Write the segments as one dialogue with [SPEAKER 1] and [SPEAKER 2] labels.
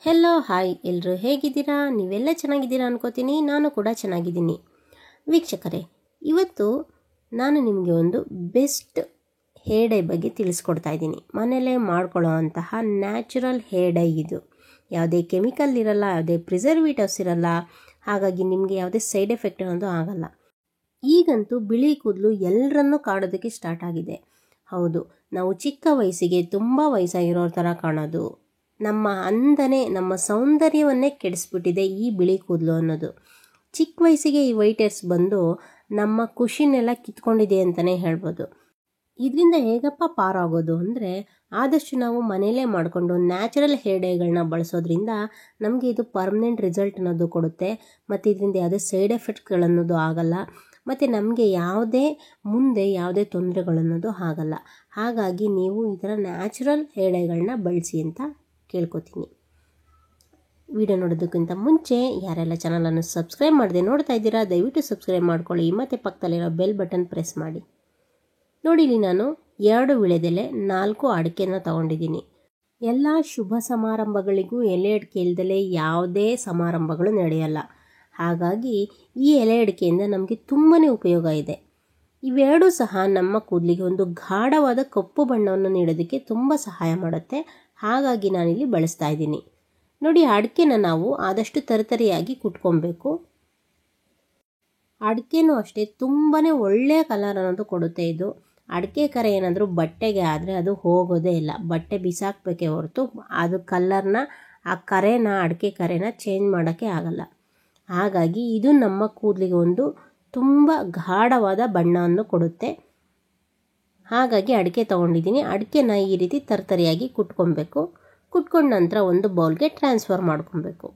[SPEAKER 1] Hello hi ಎಲ್ಲರೂ ಹೇಗಿದ್ದೀರಾ? ನೀವೆಲ್ಲ ಚೆನ್ನಾಗಿದ್ದೀರಾ ಅನ್ಕೋತೀನಿ. ನಾನು ಕೂಡ ಚೆನ್ನಾಗಿದ್ದೀನಿ. ವೀಕ್ಷಕರೇ, ಇವತ್ತು ನಾನು ನಿಮಗೆ ಒಂದು ಬೆಸ್ಟ್ ಹೇರ್ ಡೈ ಬಗ್ಗೆ ತಿಳಿಸ್ಕೊಡ್ತಾ ಇದ್ದೀನಿ. ಮನೆಯಲ್ಲೇ ಮಾಡ್ಕೊಳ್ಳೋ ಅಂತಹ ನ್ಯಾಚುರಲ್ ಹೇರ್ ಡೈ ಇದು. ಯಾವುದೇ ಕೆಮಿಕಲ್ ಇರಲ್ಲ, ಯಾವುದೇ ಪ್ರಿಸರ್ವೇಟಿವ್ಸ್ ಇರಲ್ಲ, ಹಾಗಾಗಿ ನಿಮಗೆ ಯಾವುದೇ ಸೈಡ್ ಎಫೆಕ್ಟ್ ಅನ್ನೋದು ಆಗಲ್ಲ. ಈಗಂತೂ ಬಿಳಿ ಕೂದಲು ಎಲ್ಲರನ್ನೂ ಕಾಡೋದಕ್ಕೆ ಸ್ಟಾರ್ಟ್ ಆಗಿದೆ. ಹೌದು, ನಾವು ಚಿಕ್ಕ ವಯಸ್ಸಿಗೆ ತುಂಬ ವಯಸ್ಸಾಗಿರೋ ಥರ ಕಾಣೋದು, ನಮ್ಮ ಅಂದನೆ ನಮ್ಮ ಸೌಂದರ್ಯವನ್ನೇ ಕೆಡಿಸ್ಬಿಟ್ಟಿದೆ ಈ ಬಿಳಿ ಕೂದಲು ಅನ್ನೋದು. ಚಿಕ್ಕ ವಯಸ್ಸಿಗೆ ಈ ವೈಟ್ ಹೇರ್ಸ್ ಬಂದು ನಮ್ಮ ಖುಷಿನೆಲ್ಲ ಕಿತ್ಕೊಂಡಿದೆ ಅಂತಲೇ ಹೇಳ್ಬೋದು. ಇದರಿಂದ ಹೇಗಪ್ಪ ಪಾರಾಗೋದು ಅಂದರೆ, ಆದಷ್ಟು ನಾವು ಮನೆಯಲ್ಲೇ ಮಾಡಿಕೊಂಡು ನ್ಯಾಚುರಲ್ ಹೇರ್ ಡೈಗಳನ್ನ ಬಳಸೋದ್ರಿಂದ ನಮಗೆ ಇದು ಪರ್ಮನೆಂಟ್ ರಿಸಲ್ಟ್ ಅನ್ನೋದು ಕೊಡುತ್ತೆ. ಮತ್ತು ಇದರಿಂದ ಯಾವುದೇ ಸೈಡ್ ಎಫೆಕ್ಟ್ಗಳನ್ನೋದು ಆಗಲ್ಲ, ಮತ್ತು ನಮಗೆ ಮುಂದೆ ಯಾವುದೇ ತೊಂದರೆಗಳನ್ನೋದು ಆಗಲ್ಲ. ಹಾಗಾಗಿ ನೀವು ಈ ಥರ ನ್ಯಾಚುರಲ್ ಹೇರ್ ಡೈಗಳನ್ನ ಬಳಸಿ ಅಂತ ಕೇಳ್ಕೊತೀನಿ. ವಿಡಿಯೋ ನೋಡೋದಕ್ಕಿಂತ ಮುಂಚೆ ಯಾರೆಲ್ಲ ಚಾನಲನ್ನು ಸಬ್ಸ್ಕ್ರೈಬ್ ಮಾಡದೆ ನೋಡ್ತಾ ಇದ್ದೀರಾ, ದಯವಿಟ್ಟು ಸಬ್ಸ್ಕ್ರೈಬ್ ಮಾಡ್ಕೊಳ್ಳಿ ಮತ್ತು ಪಕ್ಕದಲ್ಲಿರೋ ಬೆಲ್ ಬಟನ್ ಪ್ರೆಸ್ ಮಾಡಿ. ನೋಡಿ, ಇಲ್ಲಿ ನಾನು 2 ವೀಳ್ಯದೆಲೆ 4 ಅಡಿಕೆನ ತಗೊಂಡಿದ್ದೀನಿ. ಎಲ್ಲ ಶುಭ ಸಮಾರಂಭಗಳಿಗೂ ಎಲೆ ಅಡಿಕೆ ಇಲ್ದಲೇ ಯಾವುದೇ ಸಮಾರಂಭಗಳು ನಡೆಯಲ್ಲ. ಹಾಗಾಗಿ ಈ ಎಲೆ ಅಡಿಕೆಯಿಂದ ನಮಗೆ ತುಂಬಾ ಉಪಯೋಗ ಇದೆ. ಇವೆರಡೂ ಸಹ ನಮ್ಮ ಕೂದಲಿಗೆ ಒಂದು ಗಾಢವಾದ ಕಪ್ಪು ಬಣ್ಣವನ್ನು ನೀಡೋದಕ್ಕೆ ತುಂಬ ಸಹಾಯ ಮಾಡುತ್ತೆ. ಹಾಗಾಗಿ ನಾನಿಲ್ಲಿ ಬಳಸ್ತಾ ಇದ್ದೀನಿ. ನೋಡಿ, ಅಡಿಕೆನ ನಾವು ಆದಷ್ಟು ತರಿತರಿಯಾಗಿ ಕುಟ್ಕೊಬೇಕು. ಅಡಿಕೆನೂ ಅಷ್ಟೇ ತುಂಬಾ ಒಳ್ಳೆಯ ಕಲರ್ ಅನ್ನೋದು ಕೊಡುತ್ತೆ ಇದು. ಅಡಿಕೆ ಕರೆ ಏನಾದರೂ ಬಟ್ಟೆಗೆ ಆದರೆ ಅದು ಹೋಗೋದೇ ಇಲ್ಲ, ಬಟ್ಟೆ ಬಿಸಾಕಬೇಕೇ ಹೊರತು ಅದು ಕಲರ್ನ, ಆ ಕರೆನ, ಅಡಿಕೆ ಕರೆನ ಚೇಂಜ್ ಮಾಡೋಕ್ಕೆ ಆಗಲ್ಲ. ಹಾಗಾಗಿ ಇದು ನಮ್ಮ ಕೂದಲಿಗೆ ಒಂದು ತುಂಬ ಗಾಢವಾದ ಬಣ್ಣವನ್ನು ಕೊಡುತ್ತೆ. ಹಾಗಾಗಿ ಅಡಿಕೆ ತೊಗೊಂಡಿದ್ದೀನಿ. ಅಡಿಕೆನ ಈ ರೀತಿ ತರ್ತರಿಯಾಗಿ ಕುಟ್ಕೊಬೇಕು. ಕುಟ್ಕೊಂಡ ನಂತರ ಒಂದು ಬೌಲ್ಗೆ ಟ್ರಾನ್ಸ್ಫರ್ ಮಾಡ್ಕೊಬೇಕು.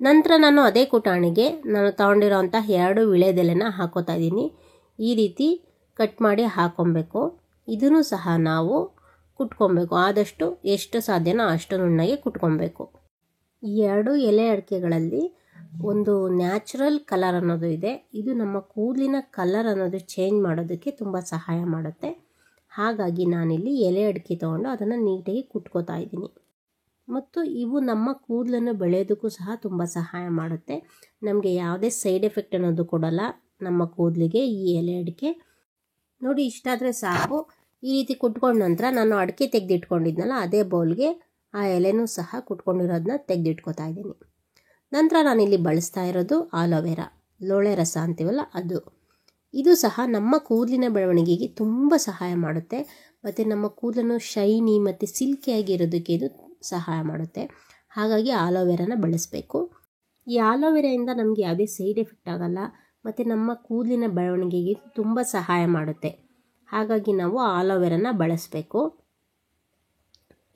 [SPEAKER 1] ನಂತರ ನಾನು ಅದೇ ಕುಟಾಣಿಗೆ ನಾನು ತೊಗೊಂಡಿರೋಂಥ 2 ವೀಳ್ಯದೆಲೆನ ಹಾಕೋತಾ ಇದ್ದೀನಿ. ಈ ರೀತಿ ಕಟ್ ಮಾಡಿ ಹಾಕ್ಕೊಬೇಕು. ಇದನ್ನು ಸಹ ನಾವು ಕುಟ್ಕೊಬೇಕು. ಆದಷ್ಟು ಎಷ್ಟು ಸಾಧ್ಯನೋ ಅಷ್ಟು ನುಣ್ಣಗೆ ಕುಟ್ಕೊಬೇಕು. ಈ 2 ಎಲೆ ಅಡಿಕೆಗಳಲ್ಲಿ ಒಂದು ನ್ಯಾಚುರಲ್ ಕಲರ್ ಅನ್ನೋದು ಇದೆ. ಇದು ನಮ್ಮ ಕೂದಲಿನ ಕಲರ್ ಅನ್ನೋದು ಚೇಂಜ್ ಮಾಡೋದಕ್ಕೆ ತುಂಬ ಸಹಾಯ ಮಾಡುತ್ತೆ. ಹಾಗಾಗಿ ನಾನಿಲ್ಲಿ ಎಲೆ ಅಡಿಕೆ ತೊಗೊಂಡು ಅದನ್ನು ನೀಟಾಗಿ ಕುಟ್ಕೋತಾ ಇದ್ದೀನಿ. ಮತ್ತು ಇವು ನಮ್ಮ ಕೂದಲನ್ನು ಬೆಳೆಯೋದಕ್ಕೂ ಸಹ ತುಂಬ ಸಹಾಯ ಮಾಡುತ್ತೆ. ನಮಗೆ ಯಾವುದೇ ಸೈಡ್ ಎಫೆಕ್ಟ್ ಅನ್ನೋದು ಕೊಡಲ್ಲ ನಮ್ಮ ಕೂದಲಿಗೆ ಈ ಎಲೆ ಅಡಿಕೆ. ನೋಡಿ, ಇಷ್ಟಾದರೆ ಸಾಕು. ಈ ರೀತಿ ಕುಟ್ಕೊಂಡ ನಂತರ ನಾನು ಅಡಿಕೆ ತೆಗೆದಿಟ್ಕೊಂಡಿದ್ನಲ್ಲ, ಅದೇ ಬೌಲ್ಗೆ ಆ ಎಲೆನೂ ಸಹ ಕುಟ್ಕೊಂಡಿರೋದನ್ನ ತೆಗೆದಿಟ್ಕೋತಾ ಇದ್ದೀನಿ. ನಂತರ ನಾನಿಲ್ಲಿ ಬಳಸ್ತಾ ಇರೋದು ಆಲೋವೆರಾ, ಲೋಳೆ ರಸ ಅಂತೀವಲ್ಲ ಅದು. ಇದು ಸಹ ನಮ್ಮ ಕೂದಲಿನ ಬೆಳವಣಿಗೆಗೆ ತುಂಬ ಸಹಾಯ ಮಾಡುತ್ತೆ. ಮತ್ತು ನಮ್ಮ ಕೂದಲನ್ನು ಶೈನಿ ಮತ್ತು ಸಿಲ್ಕಿಯಾಗಿ ಇರೋದಕ್ಕೆ ಇದು ಸಹಾಯ ಮಾಡುತ್ತೆ. ಹಾಗಾಗಿ ಆಲೋವೆರಾನ ಬಳಸಬೇಕು. ಈ ಆಲೋವೆರಾಯಿಂದ ನಮಗೆ ಯಾವುದೇ ಸೈಡ್ ಎಫೆಕ್ಟ್ ಆಗಲ್ಲ ಮತ್ತು ನಮ್ಮ ಕೂದಲಿನ ಬೆಳವಣಿಗೆಗೆ ತುಂಬ ಸಹಾಯ ಮಾಡುತ್ತೆ. ಹಾಗಾಗಿ ನಾವು ಆಲೋವೆರಾನ ಬಳಸಬೇಕು.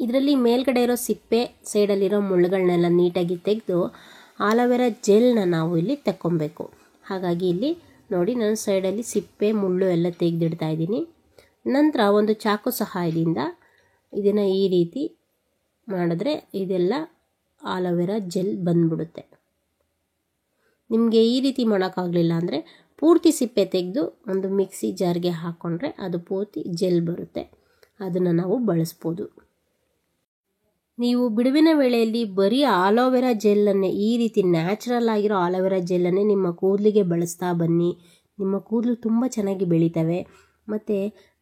[SPEAKER 1] ಇದರಲ್ಲಿ ಮೇಲ್ಗಡೆ ಇರೋ ಸಿಪ್ಪೆ, ಸೈಡಲ್ಲಿರೋ ಮುಳ್ಳುಗಳನ್ನೆಲ್ಲ ನೀಟಾಗಿ ತೆಗೆದು ಆಲೋವೆರಾ ಜೆಲ್ನ ನಾವು ಇಲ್ಲಿ ತಗೊಬೇಕು. ಹಾಗಾಗಿ ಇಲ್ಲಿ ನೋಡಿ, ನಾನು ಸೈಡಲ್ಲಿ ಸಿಪ್ಪೆ, ಮುಳ್ಳು ಎಲ್ಲ ತೆಗೆದಿಡ್ತಾ ಇದ್ದೀನಿ. ನಂತರ ಒಂದು ಚಾಕು ಸಹಾಯದಿಂದ ಇದನ್ನು ಈ ರೀತಿ ಮಾಡಿದ್ರೆ ಇದೆಲ್ಲ ಆಲೋವೆರಾ ಜೆಲ್ ಬಂದ್ಬಿಡುತ್ತೆ. ನಿಮಗೆ ಈ ರೀತಿ ಮಾಡೋಕ್ಕಾಗಲಿಲ್ಲ ಅಂದರೆ ಪೂರ್ತಿ ಸಿಪ್ಪೆ ತೆಗೆದು ಒಂದು ಮಿಕ್ಸಿ ಜಾರ್ಗೆ ಹಾಕ್ಕೊಂಡ್ರೆ ಅದು ಪೂರ್ತಿ ಜೆಲ್ ಬರುತ್ತೆ. ಅದನ್ನು ನಾವು ಬಳಸ್ಬೋದು. ನೀವು ಬಿಡುವಿನ ವೇಳೆಯಲ್ಲಿ ಬರೀ ಆಲೋವೆರಾ ಜೆಲ್ಲನ್ನೇ, ಈ ರೀತಿ ನ್ಯಾಚುರಲ್ ಆಗಿರೋ ಆಲೋವೆರಾ ಜೆಲ್ಲನ್ನೇ ನಿಮ್ಮ ಕೂದಲಿಗೆ ಬಳಸ್ತಾ ಬನ್ನಿ. ನಿಮ್ಮ ಕೂದಲು ತುಂಬ ಚೆನ್ನಾಗಿ ಬೆಳೀತವೆ. ಮತ್ತು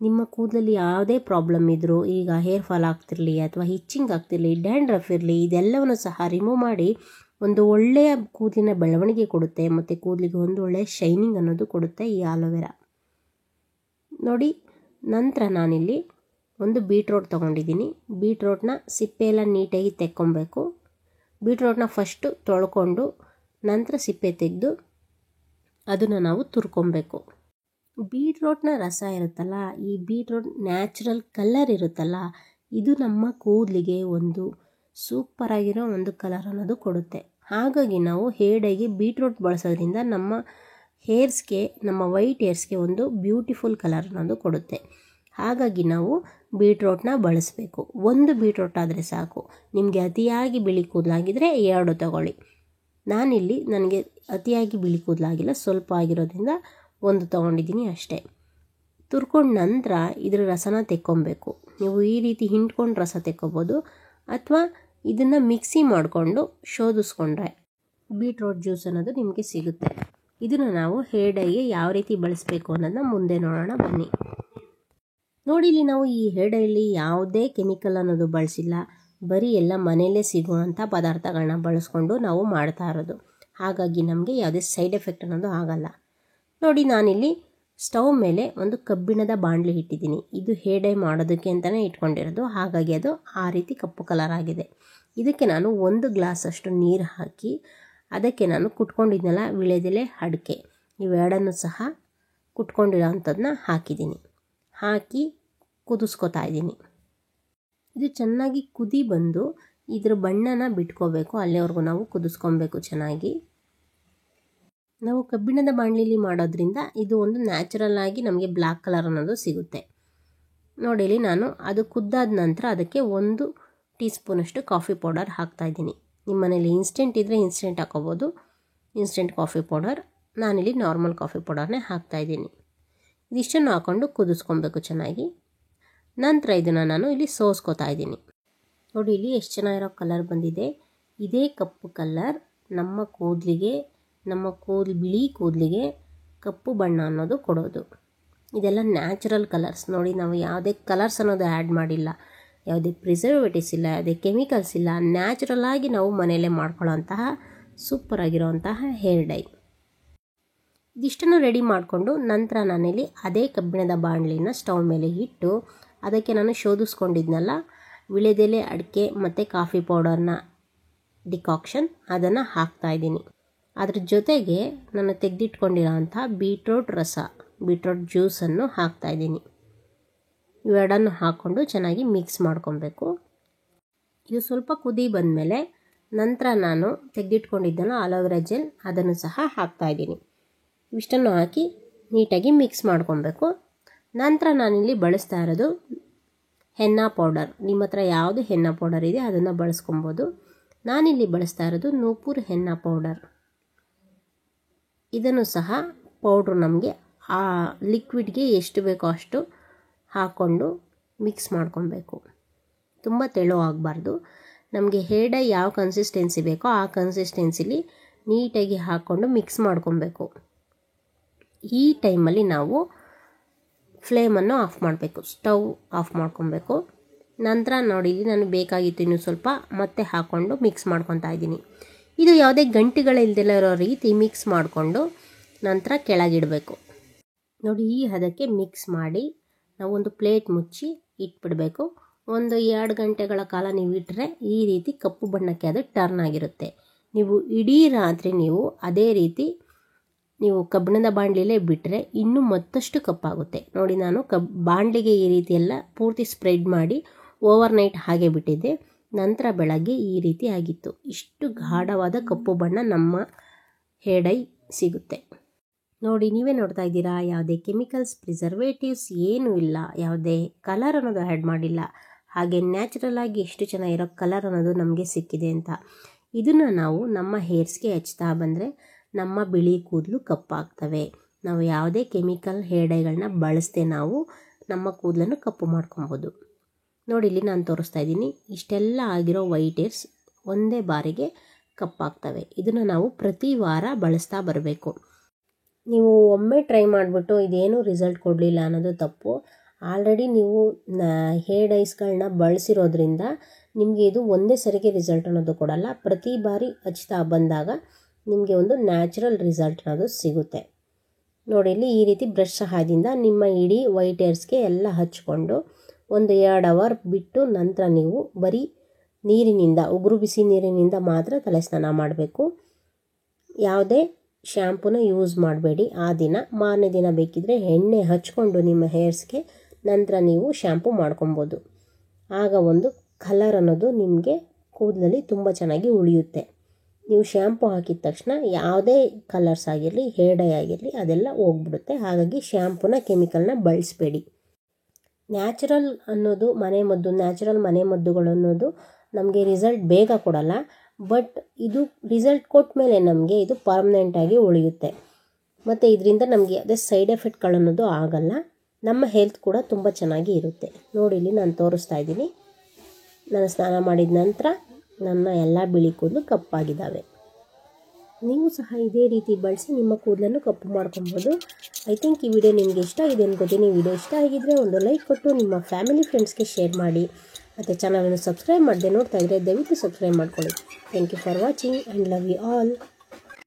[SPEAKER 1] ನಿಮ್ಮ ಕೂದಲಲ್ಲಿ ಯಾವುದೇ ಪ್ರಾಬ್ಲಮ್ ಇದ್ದರೂ, ಈಗ ಹೇರ್ ಫಾಲ್ ಆಗ್ತಿರಲಿ ಅಥವಾ ಹಿಚ್ಚಿಂಗ್ ಆಗ್ತಿರಲಿ, ಡ್ಯಾಂಡ್ರಫ್ ಇರಲಿ, ಇದೆಲ್ಲವನ್ನು ಸಹ ರಿಮೂವ್ ಮಾಡಿ ಒಂದು ಒಳ್ಳೆಯ ಕೂದಲಿನ ಬೆಳವಣಿಗೆ ಕೊಡುತ್ತೆ. ಮತ್ತು ಕೂದಲಿಗೆ ಒಂದು ಒಳ್ಳೆಯ ಶೈನಿಂಗ್ ಅನ್ನೋದು ಕೊಡುತ್ತೆ ಈ ಆಲೋವೆರಾ. ನೋಡಿ, ನಂತರ ನಾನಿಲ್ಲಿ ಒಂದು ಬೀಟ್ರೋಟ್ ತೊಗೊಂಡಿದ್ದೀನಿ. ಬೀಟ್ರೋಟ್ನ ಸಿಪ್ಪೆ ಎಲ್ಲ ನೀಟಾಗಿ ತೆಕ್ಕೊಬೇಕು. ಬೀಟ್ರೋಟ್ನ ಫಸ್ಟು ತೊಳ್ಕೊಂಡು ನಂತರ ಸಿಪ್ಪೆ ತೆಗೆದು ಅದನ್ನು ನಾವು ತುರ್ಕೊಬೇಕು. ಬೀಟ್ರೋಟ್ನ ರಸ ಇರುತ್ತಲ್ಲ, ಈ ಬೀಟ್ರೋಟ್ ನ್ಯಾಚುರಲ್ ಕಲರ್ ಇರುತ್ತಲ್ಲ, ಇದು ನಮ್ಮ ಕೂದಲಿಗೆ ಒಂದು ಸೂಪರಾಗಿರೋ ಒಂದು ಕಲರ್ ಅನ್ನೋದು ಕೊಡುತ್ತೆ. ಹಾಗಾಗಿ ನಾವು ಹೇರ್ ಡೈಗೆ ಬೀಟ್ರೋಟ್ ಬಳಸೋದ್ರಿಂದ ನಮ್ಮ ಹೇರ್ಸ್ಗೆ, ನಮ್ಮ ವೈಟ್ ಹೇರ್ಸ್ಗೆ ಒಂದು ಬ್ಯೂಟಿಫುಲ್ ಕಲರ್ ಅನ್ನೋದು ಕೊಡುತ್ತೆ. ಹಾಗಾಗಿ ನಾವು ಬೀಟ್ರೋಟ್ನ ಬಳಸಬೇಕು. ಒಂದು ಬೀಟ್ರೋಟ್ ಆದರೆ ಸಾಕು. ನಿಮಗೆ ಅತಿಯಾಗಿ ಬಿಳಿ ಕೂದಲಾಗಿದ್ದರೆ 2 ತಗೊಳ್ಳಿ. ನಾನಿಲ್ಲಿ ನನಗೆ ಅತಿಯಾಗಿ ಬಿಳಿ ಕೂದಲಾಗಿಲ್ಲ, ಸ್ವಲ್ಪ ಆಗಿರೋದ್ರಿಂದ 1 ತೊಗೊಂಡಿದ್ದೀನಿ ಅಷ್ಟೇ. ತುರ್ಕೊಂಡ ನಂತರ ಇದರ ರಸನ ತೆಕ್ಕೊಬೇಕು. ನೀವು ಈ ರೀತಿ ಹಿಂಡ್ಕೊಂಡು ರಸ ತೆಕ್ಕೊಬೋದು, ಅಥವಾ ಇದನ್ನು ಮಿಕ್ಸಿ ಮಾಡಿಕೊಂಡು ಶೋಧಿಸ್ಕೊಂಡ್ರೆ ಬೀಟ್ರೋಟ್ ಜ್ಯೂಸ್ ಅನ್ನೋದು ನಿಮಗೆ ಸಿಗುತ್ತೆ. ಇದನ್ನು ನಾವು ಹೇರ್ ಡೈಗೆ ಯಾವ ರೀತಿ ಬಳಸಬೇಕು ಅನ್ನೋದನ್ನ ಮುಂದೆ ನೋಡೋಣ ಬನ್ನಿ. ನೋಡಿ, ಇಲ್ಲಿ ನಾವು ಈ ಹೇರ್ ಡೈಲಿ ಯಾವುದೇ ಕೆಮಿಕಲ್ ಅನ್ನೋದು ಬಳಸಿಲ್ಲ, ಬರೀ ಎಲ್ಲ ಮನೆಯಲ್ಲೇ ಸಿಗುವಂಥ ಪದಾರ್ಥಗಳನ್ನ ಬಳಸ್ಕೊಂಡು ನಾವು ಮಾಡ್ತಾ ಇರೋದು. ಹಾಗಾಗಿ ನಮಗೆ ಯಾವುದೇ ಸೈಡ್ ಎಫೆಕ್ಟ್ ಅನ್ನೋದು ಆಗಲ್ಲ. ನೋಡಿ, ನಾನಿಲ್ಲಿ ಸ್ಟವ್ ಮೇಲೆ ಒಂದು ಕಬ್ಬಿಣದ ಬಾಣಲಿ ಇಟ್ಟಿದ್ದೀನಿ. ಇದು ಹೇರ್ ಡೈ ಮಾಡೋದಕ್ಕೆ ಅಂತಲೇ ಇಟ್ಕೊಂಡಿರೋದು, ಹಾಗಾಗಿ ಅದು ಆ ರೀತಿ ಕಪ್ಪು ಕಲರ್ ಆಗಿದೆ. ಇದಕ್ಕೆ ನಾನು 1 ಗ್ಲಾಸಷ್ಟು ನೀರು ಹಾಕಿ ಅದಕ್ಕೆ ನಾನು ಕುಟ್ಕೊಂಡಿದ್ನಲ್ಲ ವೀಳ್ಯದೆಲೆ, ಅಡಿಕೆ ಇವೆರಡನ್ನೂ ಸಹ ಕುಟ್ಕೊಂಡಿರೋ ಅಂಥದ್ದನ್ನ ಹಾಕಿದ್ದೀನಿ. ಹಾಕಿ ಕುದಿಸ್ಕೊತಾ ಇದ್ದೀನಿ. ಇದು ಚೆನ್ನಾಗಿ ಕುದಿ ಬಂದು ಇದ್ರ ಬಣ್ಣನ ಬಿಟ್ಕೋಬೇಕು, ಅಲ್ಲಿವರೆಗೂ ನಾವು ಕುದಿಸ್ಕೊಬೇಕು ಚೆನ್ನಾಗಿ. ನಾವು ಕಬ್ಬಿಣದ ಬಾಣಲಿಲಿ ಮಾಡೋದ್ರಿಂದ ಇದು ಒಂದು ನ್ಯಾಚುರಲ್ ಆಗಿ ನಮಗೆ ಬ್ಲ್ಯಾಕ್ ಕಲರ್ ಅನ್ನೋದು ಸಿಗುತ್ತೆ. ನೋಡಿ, ಇಲ್ಲಿ ನಾನು ಅದು ಕುದ್ದಾದ ನಂತರ ಅದಕ್ಕೆ 1 ಟೀ ಸ್ಪೂನಷ್ಟು ಕಾಫಿ ಪೌಡರ್ ಹಾಕ್ತಾಯಿದ್ದೀನಿ. ನಿಮ್ಮ ಮನೇಲಿ ಇನ್ಸ್ಟೆಂಟ್ ಇದ್ದರೆ ಇನ್ಸ್ಟೆಂಟ್ ಹಾಕೋಬೋದು, ಇನ್ಸ್ಟೆಂಟ್ ಕಾಫಿ ಪೌಡರ್. ನಾನಿಲ್ಲಿ ನಾರ್ಮಲ್ ಕಾಫಿ ಪೌಡರ್ನೇ ಹಾಕ್ತಾಯಿದ್ದೀನಿ. ಇದಿಷ್ಟನ್ನು ಹಾಕ್ಕೊಂಡು ಕುದಿಸ್ಕೊಬೇಕು ಚೆನ್ನಾಗಿ. ನಂತರ ಇದನ್ನು ನಾನು ಇಲ್ಲಿ ಸೋಸ್ಕೋತಾ ಇದ್ದೀನಿ. ನೋಡಿ, ಇಲ್ಲಿ ಎಷ್ಟು ಚೆನ್ನಾಗಿರೋ ಕಲರ್ ಬಂದಿದೆ. ಇದೇ ಕಪ್ಪು ಕಲರ್ ನಮ್ಮ ಕೂದಲಿಗೆ, ನಮ್ಮ ಬಿಳಿ ಕೂದಲಿಗೆ ಕಪ್ಪು ಬಣ್ಣ ಅನ್ನೋದು ಕೊಡೋದು. ಇದೆಲ್ಲ ನ್ಯಾಚುರಲ್ ಕಲರ್ಸ್. ನೋಡಿ, ನಾವು ಯಾವುದೇ ಕಲರ್ಸ್ ಅನ್ನೋದು ಆ್ಯಡ್ ಮಾಡಿಲ್ಲ, ಯಾವುದೇ ಪ್ರಿಸರ್ವೇಟಿವ್ಸ್ ಇಲ್ಲ, ಯಾವುದೇ ಕೆಮಿಕಲ್ಸ್ ಇಲ್ಲ. ನ್ಯಾಚುರಲ್ ಆಗಿ ನಾವು ಮನೆಯಲ್ಲೇ ಮಾಡ್ಕೊಳ್ಳೋಂತಹ ಸೂಪರಾಗಿರೋಂತಹ ಹೇರ್ ಡೈ. ಇದಿಷ್ಟನ್ನು ರೆಡಿ ಮಾಡಿಕೊಂಡು ನಂತರ ನಾನಿಲ್ಲಿ ಅದೇ ಕಬ್ಬಿಣದ ಬಾಣಲಿನ ಸ್ಟವ್ ಮೇಲೆ ಇಟ್ಟು ಅದಕ್ಕೆ ನಾನು ಶೋಧಿಸ್ಕೊಂಡಿದ್ನಲ್ಲ ವೀಳ್ಯದೆಲೆ, ಅಡಿಕೆ ಮತ್ತು ಕಾಫಿ ಪೌಡರ್ನ ಡಿಕಾಕ್ಷನ್ ಅದನ್ನು ಹಾಕ್ತಾಯಿದ್ದೀನಿ. ಅದ್ರ ಜೊತೆಗೆ ನಾನು ತೆಗೆದಿಟ್ಕೊಂಡಿರೋ ಅಂಥ ಬೀಟ್ರೋಟ್ ಜ್ಯೂಸನ್ನು ಹಾಕ್ತಾಯಿದ್ದೀನಿ. ಇವೆರಡನ್ನು ಹಾಕ್ಕೊಂಡು ಚೆನ್ನಾಗಿ ಮಿಕ್ಸ್ ಮಾಡ್ಕೊಬೇಕು. ಇದು ಸ್ವಲ್ಪ ಕುದಿ ಬಂದಮೇಲೆ ನಂತರ ನಾನು ತೆಗೆದಿಟ್ಕೊಂಡಿದ್ದೆನೋ ಅಲೋವೆರಾ ಜೆಲ್ ಅದನ್ನು ಸಹ ಹಾಕ್ತಾಯಿದ್ದೀನಿ. ಇಷ್ಟನ್ನು ಹಾಕಿ ನೀಟಾಗಿ ಮಿಕ್ಸ್ ಮಾಡ್ಕೊಬೇಕು. ನಂತರ ನಾನಿಲ್ಲಿ ಬಳಸ್ತಾ ಇರೋದು ಹೆನ್ನಾ ಪೌಡರ್. ನಿಮ್ಮ ಹತ್ರ ಯಾವುದು ಹೆನ್ನಾ ಪೌಡರ್ ಇದೆ ಅದನ್ನು ಬಳಸ್ಕೊಬೋದು. ನಾನಿಲ್ಲಿ ಬಳಸ್ತಾ ಇರೋದು ನೂಪುರ್ ಹೆನ್ನಾ ಪೌಡರ್. ಇದನ್ನು ಸಹ ಪೌಡ್ರು ನಮಗೆ ಆ ಲಿಕ್ವಿಡ್ಗೆ ಎಷ್ಟು ಬೇಕೋ ಅಷ್ಟು ಹಾಕ್ಕೊಂಡು ಮಿಕ್ಸ್ ಮಾಡ್ಕೊಬೇಕು. ತುಂಬ ತೆಳು ಆಗಬಾರ್ದು. ನಮಗೆ ಹೇರ್ ಡೈ ಯಾವ ಕನ್ಸಿಸ್ಟೆನ್ಸಿ ಬೇಕೋ ಆ ಕನ್ಸಿಸ್ಟೆನ್ಸಿಲಿ ನೀಟಾಗಿ ಹಾಕ್ಕೊಂಡು ಮಿಕ್ಸ್ ಮಾಡ್ಕೊಬೇಕು. ಈ ಟೈಮಲ್ಲಿ ನಾವು ಫ್ಲೇಮನ್ನು ಆಫ್ ಮಾಡಬೇಕು, ಸ್ಟವ್ ಆಫ್ ಮಾಡ್ಕೊಬೇಕು. ನಂತರ ನೋಡಿ, ನಾನು ಬೇಕಾಗಿತ್ತು ಇನ್ನೂ ಸ್ವಲ್ಪ ಮತ್ತೆ ಹಾಕ್ಕೊಂಡು ಮಿಕ್ಸ್ ಮಾಡ್ಕೊತಾ ಇದ್ದೀನಿ. ಇದು ಯಾವುದೇ ಗಂಟುಗಳಿಲ್ದೆಲ್ಲ ಇರೋ ರೀತಿ ಮಿಕ್ಸ್ ಮಾಡಿಕೊಂಡು ನಂತರ ಕೆಳಗಿಡಬೇಕು. ನೋಡಿ, ಈ ಹದಕ್ಕೆ ಮಿಕ್ಸ್ ಮಾಡಿ ನಾವು ಒಂದು ಪ್ಲೇಟ್ ಮುಚ್ಚಿ ಇಟ್ಬಿಡಬೇಕು. 1-2 ಗಂಟೆಗಳ ಕಾಲ ನೀವು ಇಟ್ಟರೆ ಈ ರೀತಿ ಕಪ್ಪು ಬಣ್ಣಕ್ಕೆ ಅದು ಟರ್ನ್ ಆಗಿರುತ್ತೆ. ನೀವು ಇಡೀ ರಾತ್ರಿ ನೀವು ಅದೇ ರೀತಿ ನೀವು ಕಬ್ಬಿಣದ ಬಾಣಲಿಲೇ ಬಿಟ್ಟರೆ ಇನ್ನೂ ಮತ್ತಷ್ಟು ಕಪ್ಪಾಗುತ್ತೆ. ನೋಡಿ, ನಾನು ಬಾಣಲಿಗೆ ಈ ರೀತಿ ಎಲ್ಲ ಪೂರ್ತಿ ಸ್ಪ್ರೆಡ್ ಮಾಡಿ ಓವರ್ನೈಟ್ ಹಾಗೆ ಬಿಟ್ಟಿದ್ದೆ. ನಂತರ ಬೆಳಗ್ಗೆ ಈ ರೀತಿ ಆಗಿತ್ತು. ಇಷ್ಟು ಗಾಢವಾದ ಕಪ್ಪು ಬಣ್ಣ ನಮ್ಮ ಹೇರ್ ಡೈ ಸಿಗುತ್ತೆ. ನೋಡಿ, ನೀವೇ ನೋಡ್ತಾ ಇದ್ದೀರಾ, ಯಾವುದೇ ಕೆಮಿಕಲ್ಸ್, ಪ್ರಿಸರ್ವೇಟಿವ್ಸ್ ಏನೂ ಇಲ್ಲ, ಯಾವುದೇ ಕಲರ್ ಅನ್ನೋದು ಆ್ಯಡ್ ಮಾಡಿಲ್ಲ. ಹಾಗೆ ನ್ಯಾಚುರಲ್ ಆಗಿ ಎಷ್ಟು ಚೆನ್ನಾಗಿರೋ ಕಲರ್ ಅನ್ನೋದು ನಮಗೆ ಸಿಕ್ಕಿದೆ ಅಂತ. ಇದನ್ನು ನಾವು ನಮ್ಮ ಹೇರ್ಸ್ಗೆ ಹಚ್ತಾ ಬಂದರೆ ನಮ್ಮ ಬಿಳಿ ಕೂದಲು ಕಪ್ಪಾಗ್ತವೆ. ನಾವು ಯಾವುದೇ ಕೆಮಿಕಲ್ ಹೇರ್ ಡೈಗಳನ್ನ ಬಳಸದೆ ನಾವು ನಮ್ಮ ಕೂದಲನ್ನು ಕಪ್ಪು ಮಾಡ್ಕೊಬೋದು. ನೋಡಿ, ಇಲ್ಲಿ ನಾನು ತೋರಿಸ್ತಾ ಇದ್ದೀನಿ. ಇಷ್ಟೆಲ್ಲ ಆಗಿರೋ ವೈಟ್ ಹೇರ್ಸ್ ಒಂದೇ ಬಾರಿಗೆ ಕಪ್ಪಾಗ್ತವೆ. ಇದನ್ನು ನಾವು ಪ್ರತಿ ವಾರ ಬಳಸ್ತಾ ಬರಬೇಕು. ನೀವು ಒಮ್ಮೆ ಟ್ರೈ ಮಾಡಿಬಿಟ್ಟು ಇದೇನೂ ರಿಸಲ್ಟ್ ಕೊಡಲಿಲ್ಲ ಅನ್ನೋದು ತಪ್ಪು. ಆಲ್ರೆಡಿ ನೀವು ಹೇರ್ ಡೈಸ್ಗಳನ್ನ ಬಳಸಿರೋದ್ರಿಂದ ನಿಮಗೆ ಇದು ಒಂದೇ ಸರಿಗೆ ರಿಸಲ್ಟ್ ಅನ್ನೋದು ಕೊಡಲ್ಲ. ಪ್ರತಿ ಬಾರಿ ಹಚ್ತಾ ಬಂದಾಗ ನಿಮಗೆ ಒಂದು ನ್ಯಾಚುರಲ್ ರಿಸಲ್ಟ್ ಅನ್ನೋದು ಸಿಗುತ್ತೆ. ನೋಡಿ, ಇಲ್ಲಿ ಈ ರೀತಿ ಬ್ರಷ್ ಸಹಾಯದಿಂದ ನಿಮ್ಮ ಇಡೀ ವೈಟ್ ಹೇರ್ಸ್ಗೆ ಎಲ್ಲ ಹಚ್ಕೊಂಡು 1-2 ಅವರ್ ಬಿಟ್ಟು ನಂತರ ನೀವು ಬರೀ ನೀರಿನಿಂದ, ಉಗುರು ಬಿಸಿ ನೀರಿನಿಂದ ಮಾತ್ರ ತಲೆ ಸ್ನಾನ ಮಾಡಬೇಕು. ಯಾವುದೇ ಶ್ಯಾಂಪೂನ ಯೂಸ್ ಮಾಡಬೇಡಿ ಆ ದಿನ. ಮಾರನೇ ದಿನ ಬೇಕಿದ್ದರೆ ಎಣ್ಣೆ ಹಚ್ಕೊಂಡು ನಿಮ್ಮ ಹೇರ್ಸ್ಗೆ ನಂತರ ನೀವು ಶ್ಯಾಂಪೂ ಮಾಡ್ಕೊಬೋದು. ಆಗ ಒಂದು ಕಲರ್ ಅನ್ನೋದು ನಿಮಗೆ ಕೂದಲಲ್ಲಿ ತುಂಬ ಚೆನ್ನಾಗಿ ಉಳಿಯುತ್ತೆ. ನೀವು ಶ್ಯಾಂಪು ಹಾಕಿದ ತಕ್ಷಣ ಯಾವುದೇ ಕಲರ್ಸ್ ಆಗಿರಲಿ, ಹೇರ್ ಡೈ ಆಗಿರಲಿ, ಅದೆಲ್ಲ ಹೋಗ್ಬಿಡುತ್ತೆ. ಹಾಗಾಗಿ ಶ್ಯಾಂಪೂನ, ಕೆಮಿಕಲ್ನ ಬಳಸಬೇಡಿ. ನ್ಯಾಚುರಲ್ ಅನ್ನೋದು ನ್ಯಾಚುರಲ್ ಮನೆಮದ್ದುಗಳು ಅನ್ನೋದು ನಮಗೆ ರಿಸಲ್ಟ್ ಬೇಗ ಕೊಡಲ್ಲ. ಬಟ್ ಇದು ರಿಸಲ್ಟ್ ಕೊಟ್ಟ ಮೇಲೆ ನಮಗೆ ಇದು ಪರ್ಮನೆಂಟಾಗಿ ಉಳಿಯುತ್ತೆ. ಮತ್ತು ಇದರಿಂದ ನಮಗೆ ಯಾವುದೇ ಸೈಡ್ ಎಫೆಕ್ಟ್ಗಳನ್ನೋದು ಆಗಲ್ಲ. ನಮ್ಮ ಹೆಲ್ತ್ ಕೂಡ ತುಂಬ ಚೆನ್ನಾಗಿ ಇರುತ್ತೆ. ನೋಡಿ, ಇಲ್ಲಿ ನಾನು ತೋರಿಸ್ತಾ ಇದ್ದೀನಿ. ನಾನು ಸ್ನಾನ ಮಾಡಿದ ನಂತರ ನನ್ನ ಎಲ್ಲ ಬಿಳಿ ಕೂದಲು ಕಪ್ಪಾಗಿದ್ದಾವೆ. ನೀವು ಸಹ ಇದೇ ರೀತಿ ಬಳಸಿ ನಿಮ್ಮ ಕೂದಲನ್ನು ಕಪ್ಪು ಮಾಡ್ಕೊಬೋದು. ಐ ಥಿಂಕ್ ಈ ವಿಡಿಯೋ ನಿಮಗೆ ಇಷ್ಟ ಆಗಿದೆ ಅನ್ಕೋತೀನಿ. ವಿಡಿಯೋ ಇಷ್ಟ ಆಗಿದ್ದರೆ ಒಂದು ಲೈಕ್ ಕೊಟ್ಟು ನಿಮ್ಮ ಫ್ಯಾಮಿಲಿ ಫ್ರೆಂಡ್ಸ್ಗೆ ಶೇರ್ ಮಾಡಿ. ಮತ್ತು ಚಾನಲನ್ನು ಸಬ್ಸ್ಕ್ರೈಬ್ ಮಾಡದೆ ನೋಡ್ತಾ ಇದ್ದರೆ ದಯವಿಟ್ಟು ಸಬ್ಸ್ಕ್ರೈಬ್ ಮಾಡ್ಕೊಳ್ಳಿ. Thank you for watching and love you all.